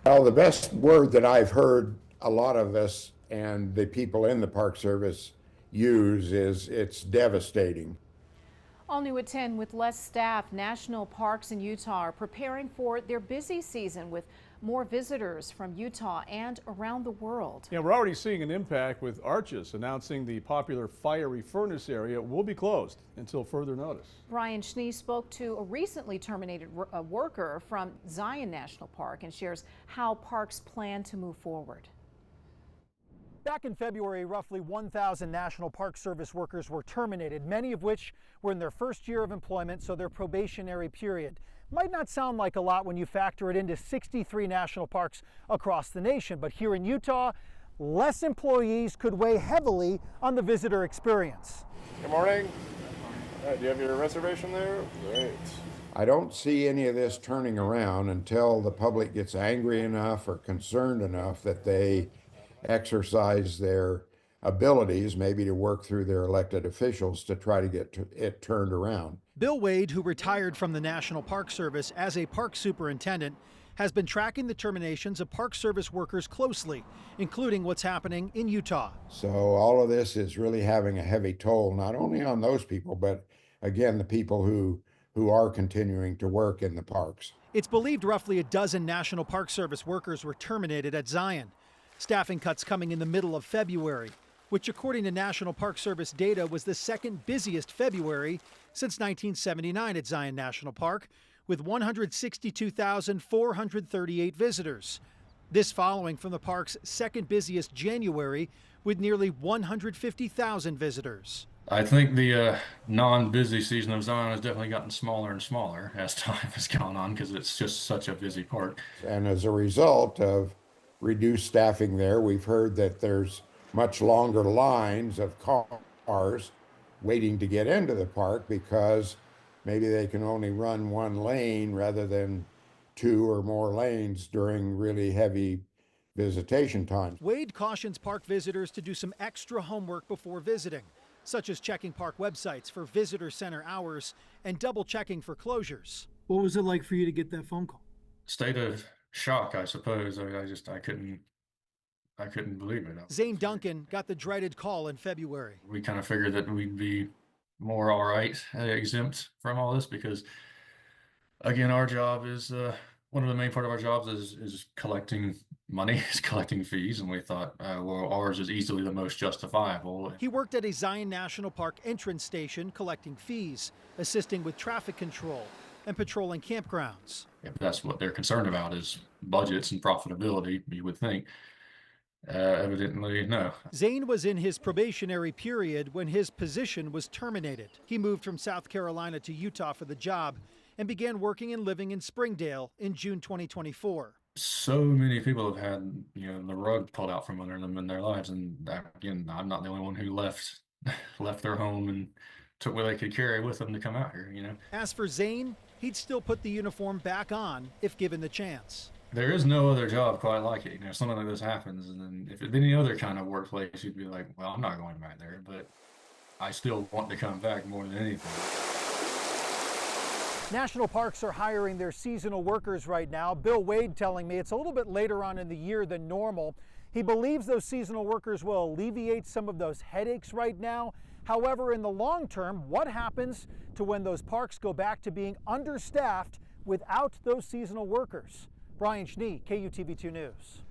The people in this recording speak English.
Well, the best word that I've heard a lot of us and the people in the Park Service use is it's devastating. All new at 10 with less staff, national parks in Utah are preparing for their busy season with more visitors from Utah and around the world. Yeah, we're already seeing an impact with Arches announcing the popular fiery furnace area will be closed until further notice. Brian Schnee spoke to a recently terminated worker from Zion National Park and shares how parks plan to move forward. Back in February, roughly 1,000 National Park Service workers were terminated, many of which were in their first year of employment, so their probationary period. Might not sound like a lot when you factor it into 63 national parks across the nation, but here in Utah, less employees could weigh heavily on the visitor experience. Good morning. Do you have your reservation there? Great. I don't see any of this turning around until the public gets angry enough or concerned enough that they exercise their abilities, maybe to work through their elected officials to try to get it turned around. Bill Wade, who retired from the National Park Service as a park superintendent, has been tracking the terminations of Park Service workers closely, including what's happening in Utah. So all of this is really having a heavy toll, not only on those people, but again, the people who are continuing to work in the parks. It's believed roughly a dozen National Park Service workers were terminated at Zion. Staffing cuts coming in the middle of February, which according to National Park Service data was the second busiest February since 1979 at Zion National Park, with 162,438 visitors. This following from the park's second busiest January with nearly 150,000 visitors. I think the non-busy season of Zion has definitely gotten smaller and smaller as time has gone on because it's just such a busy park. And as a result of reduced staffing there, we've heard that there's much longer lines of cars waiting to get into the park because maybe they can only run one lane rather than two or more lanes during really heavy visitation times. Wade cautions park visitors to do some extra homework before visiting, such as checking park websites for visitor center hours and double checking for closures. What was it like for you to get that phone call? State of shock, I suppose. I couldn't believe it. Zane Duncan got the dreaded call in February. We kind of figured that we'd be more all right, exempt from all this because, again, our job is one of the main part of our jobs is collecting money, is collecting fees, and we thought, well, ours is easily the most justifiable. He worked at a Zion National Park entrance station collecting fees, assisting with traffic control and patrolling campgrounds. If that's what they're concerned about is budgets and profitability, you would think. Evidently, no. Zane was in his probationary period when his position was terminated. He moved from South Carolina to Utah for the job and began working and living in Springdale in June 2024. So many people have had, the rug pulled out from under them in their lives, and again, I'm not the only one who left their home and took what they could carry with them to come out here. As for Zane, he'd still put the uniform back on if given the chance. There is no other job quite like it. Something like this happens, and then if it's any other kind of workplace, you'd be like, well, I'm not going back there, but I still want to come back more than anything. National parks are hiring their seasonal workers right now. Bill Wade telling me it's a little bit later on in the year than normal. He believes those seasonal workers will alleviate some of those headaches right now. However, in the long term, what happens to when those parks go back to being understaffed without those seasonal workers? Brian Schnee, KUTV2 News.